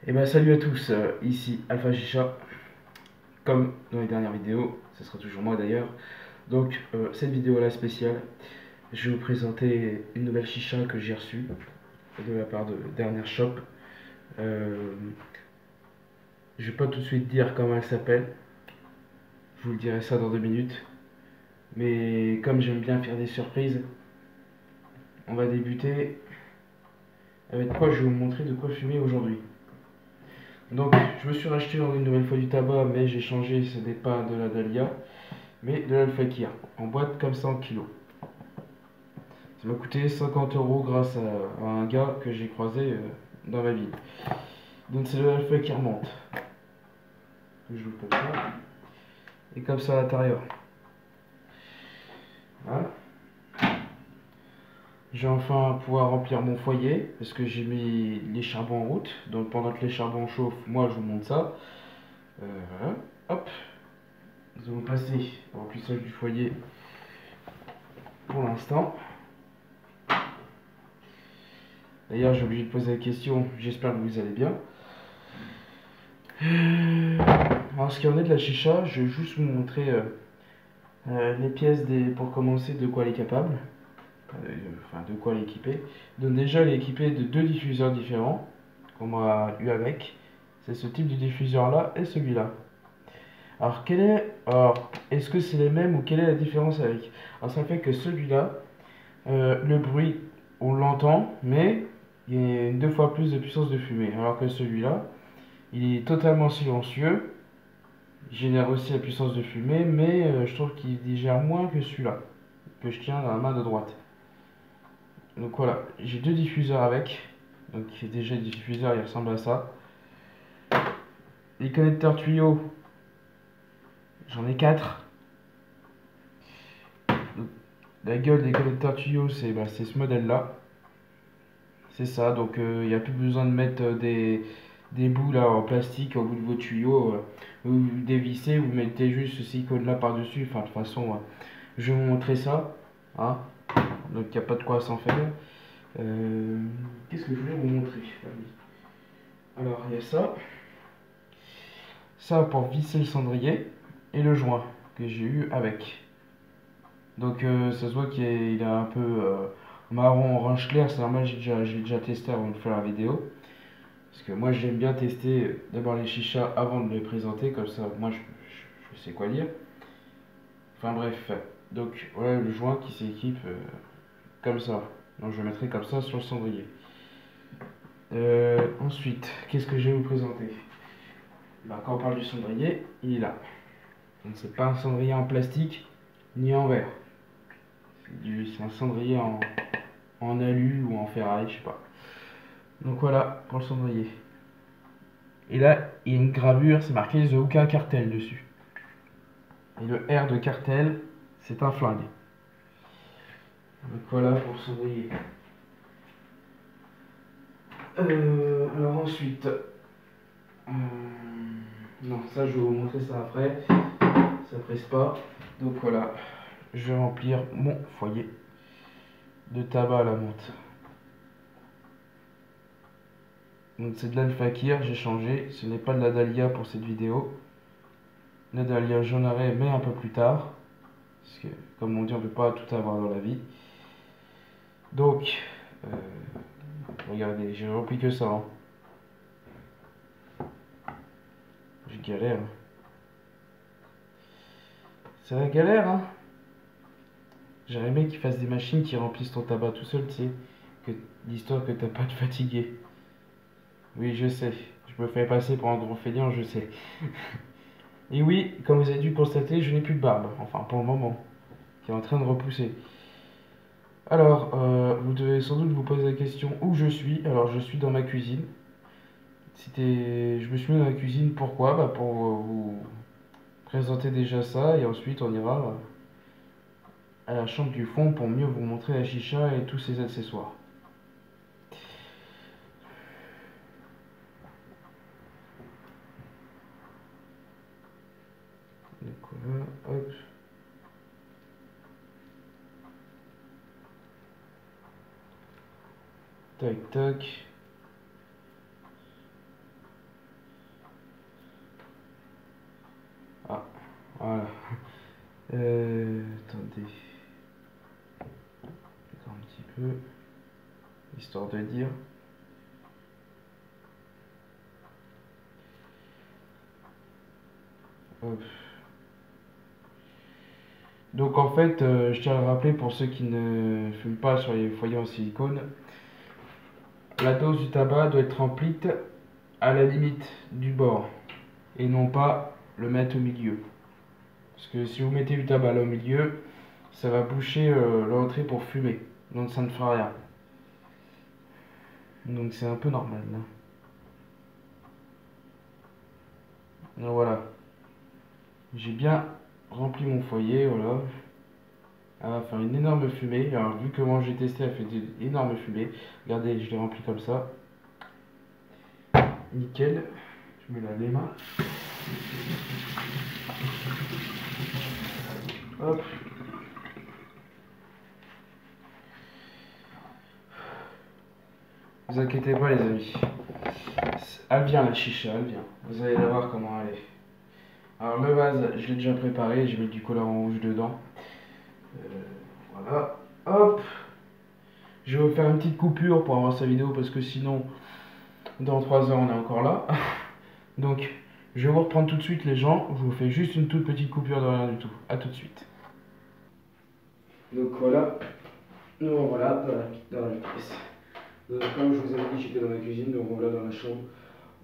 Et ben salut à tous, ici Alpha Chicha, comme dans les dernières vidéos, ce sera toujours moi d'ailleurs. Donc cette vidéo là spéciale, je vais vous présenter une nouvelle chicha que j'ai reçue de la part de Dernière Shop. Euh, je vais pas tout de suite dire comment elle s'appelle, je vous le dirai ça dans 2 minutes. Mais comme j'aime bien faire des surprises, on va débuter avec quoi je vais vous montrer de quoi fumer aujourd'hui. Donc je me suis racheté une nouvelle fois du tabac, mais j'ai changé, ce n'est pas de la Dahlia mais de l'Al-Fakir, en boîte comme ça en kilo. Ça m'a coûté 50 euros grâce à un gars que j'ai croisé dans ma ville. Donc c'est de l'Al-Fakir menthe. Je joue comme ça. Et comme ça à l'intérieur. Voilà. Je vais enfin pouvoir remplir mon foyer parce que j'ai mis les charbons en route. Donc pendant que les charbons chauffent, moi je vous montre ça. Voilà. Hop. Nous allons passer au remplissage du foyer pour l'instant. D'ailleurs, j'ai oublié de poser la question. J'espère que vous allez bien. Alors, ce qui en est de la chicha, je vais juste vous montrer les pièces pour commencer de quoi elle est capable, enfin de quoi l'équiper. Donc déjà, elle est équipée de 2 diffuseurs différents qu'on m'a eu avec. C'est ce type de diffuseur là et celui-là. Alors, est-ce que c'est les mêmes ou quelle est la différence avec? Alors, ça fait que celui-là, le bruit, on l'entend, mais il y a 2 fois plus de puissance de fumée. Alors que celui-là, il est totalement silencieux. Il génère aussi la puissance de fumée, mais je trouve qu'il digère moins que celui-là, que je tiens dans la main de droite. Donc voilà, j'ai 2 diffuseurs avec. Donc déjà, les diffuseurs, ils ressemblent à ça. Les connecteurs tuyaux, j'en ai 4. Donc, la gueule des connecteurs tuyaux, c'est ce modèle-là. C'est ça, donc il n'y a plus besoin de mettre des bouts là en plastique au bout de vos tuyaux. Vous dévissez, vous mettez juste ce silicone là par-dessus. Enfin, de toute façon, je vais vous montrer ça. Hein. Donc il n'y a pas de quoi s'en faire. Qu'est-ce que je voulais vous montrer? Alors il y a ça. Ça pour visser le cendrier et le joint que j'ai eu avec. Donc ça se voit qu'il est un peu marron orange clair, c'est normal, j'ai déjà testé avant de faire la vidéo. Parce que moi j'aime bien tester d'abord les chichas avant de les présenter, comme ça moi je sais quoi dire. Enfin bref, donc voilà le joint qui s'équipe comme ça. Donc je le mettrai comme ça sur le cendrier. Ensuite, qu'est-ce que je vais vous présenter? Bah, quand on parle du cendrier, il est là. Donc c'est pas un cendrier en plastique ni en verre. C'est un cendrier en alu ou en ferraille, je sais pas. Donc voilà pour le cendrier. Et là, il y a une gravure, c'est marqué The Hookah Cartel dessus. Et le R de cartel, c'est un flingue. Donc voilà pour le cendrier. Alors ensuite, non, ça je vais vous montrer ça après. Ça presse pas. Donc voilà, je vais remplir mon foyer de tabac à la menthe. Donc c'est de l'Al-Fakir, j'ai changé. Ce n'est pas de la Dahlia pour cette vidéo. La Dahlia, j'en aurai, mais un peu plus tard. Parce que, comme on dit, on ne peut pas tout avoir dans la vie. Donc, regardez, j'ai rempli que ça. Hein. J'ai galère. C'est la galère, hein. J'aurais aimé qu'ils fassent des machines qui remplissent ton tabac tout seul, tu sais. L'histoire que t'as pas de fatiguer. Oui, je sais. Je me fais passer pour un gros feignant, je sais. Et oui, comme vous avez dû constater, je n'ai plus de barbe. Enfin, pour le moment. Qui est en train de repousser. Alors, vous devez sans doute vous poser la question où je suis. Alors, je suis dans ma cuisine. Je me suis mis dans la cuisine, pourquoi? Bah, pour vous présenter déjà ça. Et ensuite, on ira à la chambre du fond pour mieux vous montrer la chicha et tous ses accessoires. Donc voilà, hop. Tac tac. Voilà. Attendez. Attends un petit peu. Histoire de dire. Hop. Donc en fait, je tiens à le rappeler pour ceux qui ne fument pas sur les foyers en silicone, la dose du tabac doit être remplie à la limite du bord et non pas le mettre au milieu. Parce que si vous mettez du tabac là au milieu, ça va boucher l'entrée pour fumer. Donc ça ne fera rien. Donc c'est un peu normal. Hein. Donc voilà. J'ai bien rempli mon foyer, voilà. Elle va faire une énorme fumée. Alors vu que moi j'ai testé, elle fait d'énormes fumées. Regardez, je l'ai rempli comme ça. Nickel. Je me lave les mains. Hop. Vous inquiétez pas les amis. Elle vient la chicha, elle vient. Vous allez la voir comment elle est. Alors le vase, je l'ai déjà préparé, j'ai mis du colorant rouge dedans. Voilà. Hop. Je vais vous faire une petite coupure pour avoir sa vidéo parce que sinon, dans 3 heures, on est encore là. Donc, je vais vous reprendre tout de suite les gens. Je vous fais juste une toute petite coupure de rien du tout. A tout de suite. Donc voilà. Nous voilà dans la pièce. Donc, comme je vous avais dit, j'étais dans la cuisine, donc voilà dans la chambre.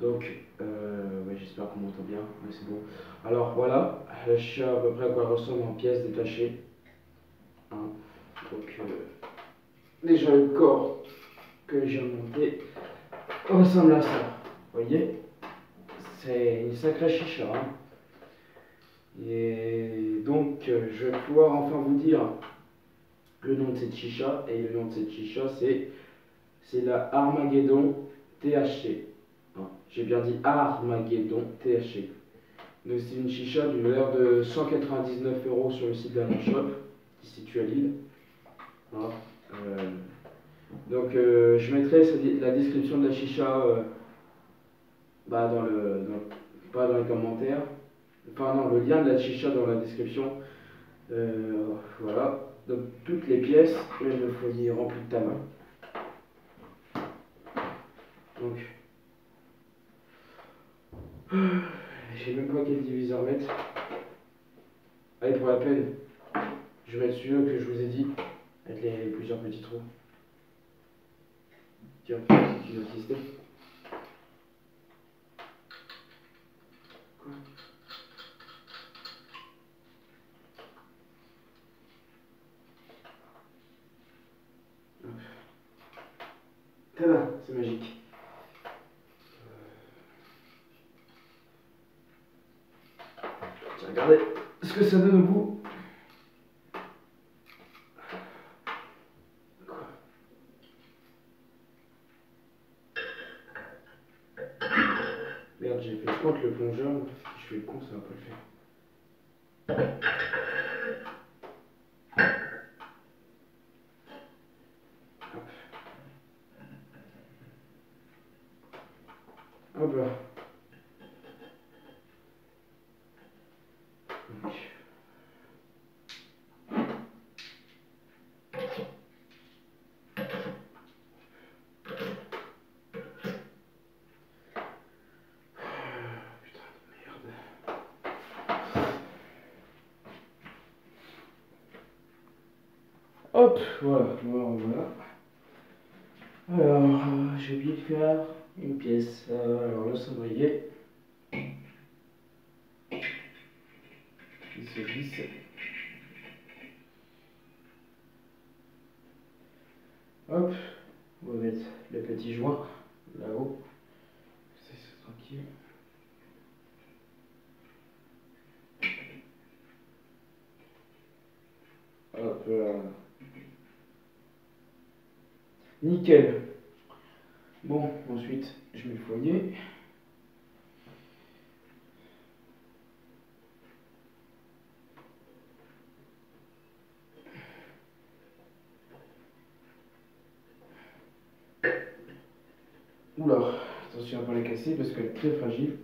Donc, ouais, j'espère qu'on m'entend bien. Ouais, c'est bon. Alors voilà, la chicha à peu près à quoi elle ressemble en pièces détachées. Hein. Donc, déjà le corps que j'ai monté ressemble à ça. Vous voyez, c'est une sacrée chicha. Hein. Et donc, je vais pouvoir enfin vous dire le nom de cette chicha. Et le nom de cette chicha, c'est la Armageddon THC. Hein. J'ai bien dit Armageddon THC. Donc, c'est une chicha d'une valeur de 199 € sur le site d'Allen Shop, qui se situe à Lille. Voilà. Donc, je mettrai la description de la chicha bah, pas dans les commentaires. Enfin, non, le lien de la chicha dans la description. Voilà. Donc, toutes les pièces, même le foyer rempli de tabac. Donc, je sais même pas quel diviseur mettre. Allez, pour la peine, je vais mettre celui-là que je vous ai dit, avec les plusieurs petits trous. Tiens, c'est une autre système. Quoi? Tada, c'est magique. Tiens, regardez ce que ça donne au bout. Merde, j'ai fait contre le plongeur. Si je fais le con, ça va pas le faire. Hop là. Donc. Putain de merde. Hop, voilà, voilà. Alors, j'ai oublié de faire une pièce. Alors, le cendrier. Il se glisse. Hop, on va mettre le petit joint là-haut. C'est tranquille. Hop là. Nickel. Bon, ensuite, je mets le foyer. Oula, attention à ne pas la casser parce qu'elle est très fragile.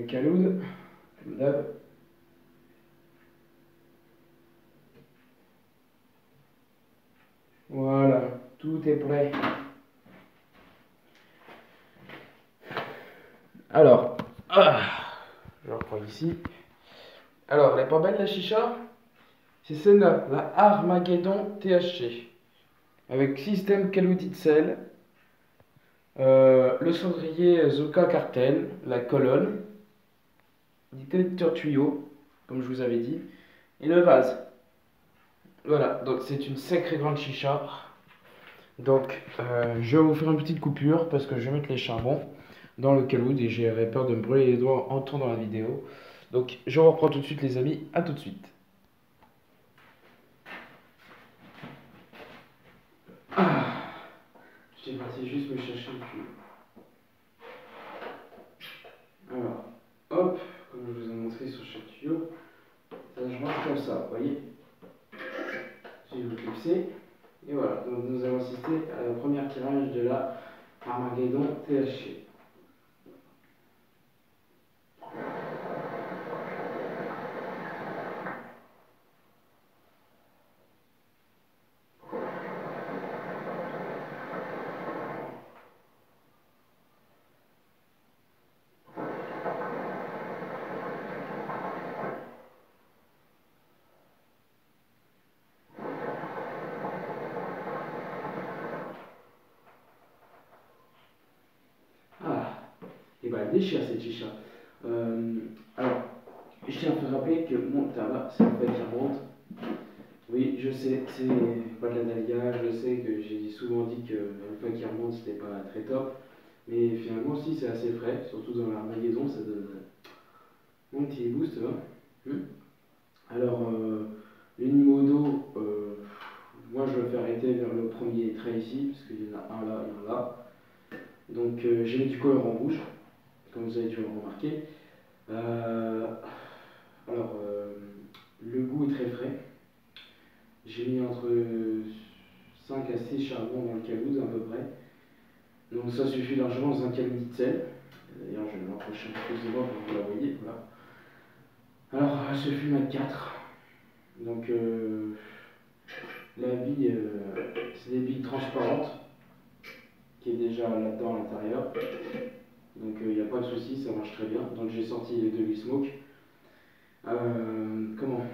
caloud, comme d'hab. Voilà, tout est prêt. Alors, je reprends ici. Alors, elle est pas belle la chicha? C'est celle-là, la Armageddon THC. Avec système Calouditzel, le cendrier Zoka Cartel, la colonne, des connecteurs tuyaux, comme je vous avais dit, et le vase. Voilà, donc c'est une sacrée grande chicha. Donc, je vais vous faire une petite coupure parce que je vais mettre les charbons dans le caloud et j'aurais peur de me brûler les doigts en tournant la vidéo. Donc, je reprends tout de suite les amis, à tout de suite. J'étais parti juste me chercher le cul. Alors, hop, comme je vous ai montré sur chaque tuyau, ça je marche comme ça, vous voyez. Je vais vous clipser. Et voilà, donc nous avons assisté à la première tirage de la Armageddon THC. Et bah elle déchire cette chicha. Alors, je tiens à vous rappeler que mon tabac, c'est un feuille qui remonte. Oui, je sais, c'est pas de la Dahlia, je sais que j'ai souvent dit que le feuille qui remonte c'était pas très top. Mais finalement, si c'est assez frais, surtout dans l'Armageddon, ça donne un petit boost. Hein. Alors, les niveaux d'eau, moi je vais faire arrêter vers le premier trait ici, parce qu'il y en a un là et un là. Donc, j'ai mis du colorant rouge, comme vous avez dû le remarquer. Alors, le goût est très frais. J'ai mis entre 5 à 6 charbons dans le caloud à peu près. Donc ça suffit largement dans un caloud de sel. D'ailleurs, je vais me rapprocher un peu plus de moi pour que vous la voyez. Voilà. Alors, ce fume à 4. Donc, la bille, c'est des billes transparentes qui est déjà là-dedans à l'intérieur. Donc, il n'y a pas de souci, ça marche très bien. Donc, j'ai sorti les deux smoke. Comment?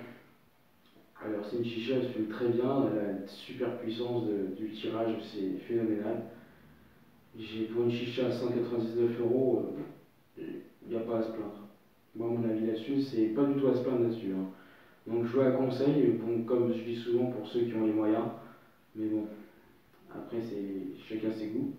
Alors, c'est une chicha, elle fume très bien. Elle a une super puissance du tirage, c'est phénoménal. Pour une chicha à 199 €, il n'y a pas à se plaindre. Moi, mon avis là-dessus, c'est pas du tout à se plaindre là-dessus. Hein. Donc, je vous la conseille, bon, comme je dis souvent pour ceux qui ont les moyens. Mais bon, après, c'est chacun ses goûts.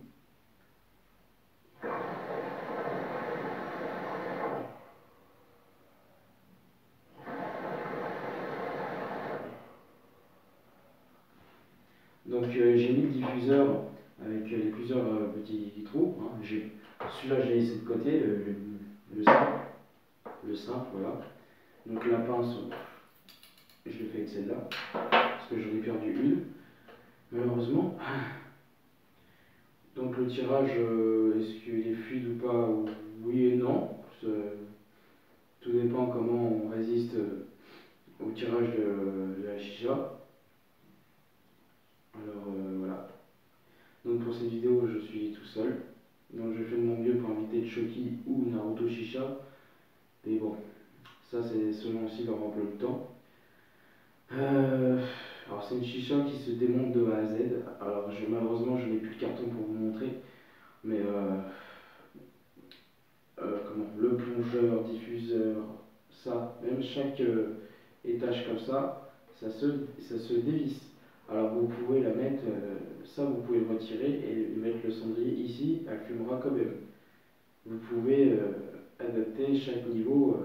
Donc, j'ai mis le diffuseur avec les plusieurs petits trous. Hein. Celui-là, j'ai laissé de côté, le simple. Le simple, voilà. Donc, la pince, je le fais avec celle-là, parce que j'en ai perdu une, malheureusement. Donc le tirage, est-ce qu'il est fluide ou pas? Oui et non. Tout dépend comment on résiste au tirage de la chicha. Alors voilà. Donc pour cette vidéo, je suis tout seul. Donc je fais de mon mieux pour inviter Choki ou Naruto Chicha. Mais bon, ça c'est selon aussi leur emploi du temps. Alors c'est une chicha qui se démonte de A à Z. Alors malheureusement je n'ai plus le carton pour vous montrer. Mais comment, le plongeur, diffuseur, ça, même chaque étage comme ça se dévisse. Alors vous pouvez la mettre, ça vous pouvez le retirer et mettre le cendrier ici, elle fumera quand même. Vous pouvez adapter chaque niveau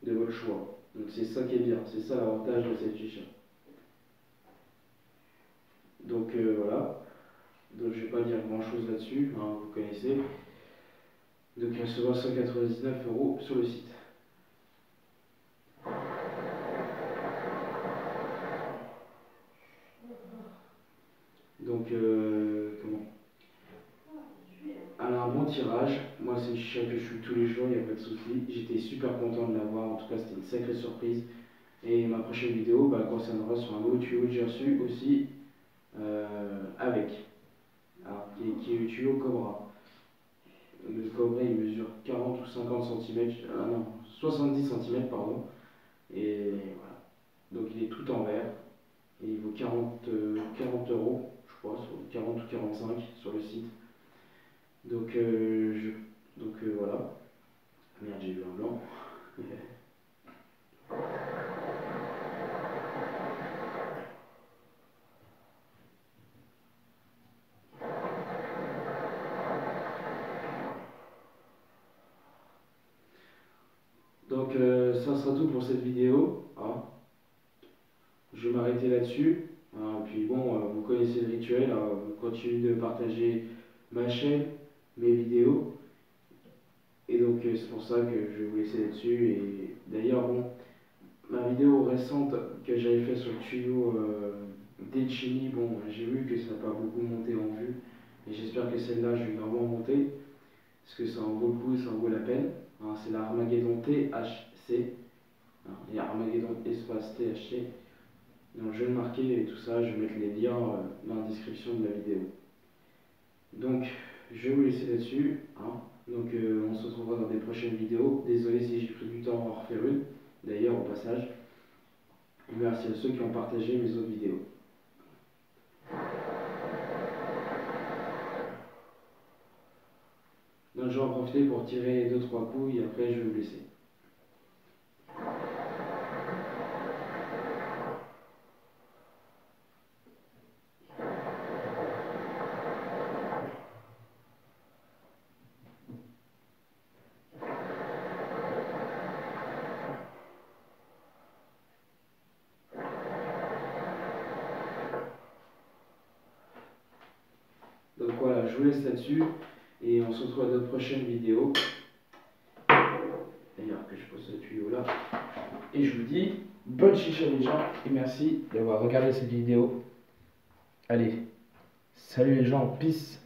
de votre choix. Donc c'est ça qui est bien, c'est ça l'avantage de cette chicha. Donc voilà, donc je ne vais pas dire grand chose là-dessus, hein, vous connaissez. Donc elle se vend 199 € sur le site. Donc comment, elle a un bon tirage, moi c'est une chicha que je fume tous les jours, il n'y a pas de souci. J'étais super content de l'avoir, en tout cas c'était une sacrée surprise. Et ma prochaine vidéo concernera sur un nouveau tuyau que j'ai reçu aussi avec. Alors, qui est le tuyau Cobra. Le Cobra il mesure 40 ou 50 cm, non, 70 cm pardon. Et voilà. Donc il est tout en verre. Et il vaut 40 euros, je crois, 40 ou 45 sur le site. Donc, voilà. Merde, j'ai eu un blanc. Donc ça sera tout pour cette vidéo. Hein. Je vais m'arrêter là-dessus. Hein. Puis bon, vous connaissez le rituel. Vous continuez de partager ma chaîne, mes vidéos. Et donc c'est pour ça que je vais vous laisser là-dessus. Et d'ailleurs, bon, ma vidéo récente que j'avais fait sur le tuyau Decini, bon, j'ai vu que ça n'a pas beaucoup monté en vue. Et j'espère que celle-là, je vais vraiment monter. Parce que ça en vaut le coup, ça en vaut la peine. Hein, c'est la Armageddon THC. Hein, et Armageddon espace THC. Donc je vais le marquer et tout ça, je vais mettre les liens dans la description de la vidéo. Donc je vais vous laisser là-dessus. Hein. Donc on se retrouvera dans des prochaines vidéos. Désolé si j'ai pris du temps à en refaire une, d'ailleurs au passage. Et merci à ceux qui ont partagé mes autres vidéos. Donc je vais en profiter pour tirer 2-3 coups et après je vais vous laisser. Donc voilà, je vous laisse là-dessus et on se retrouve à d'autres prochaines vidéos. D'ailleurs que je pose ce tuyau là. Et je vous dis bonne chicha les gens et merci d'avoir regardé cette vidéo. Allez, salut les gens, peace.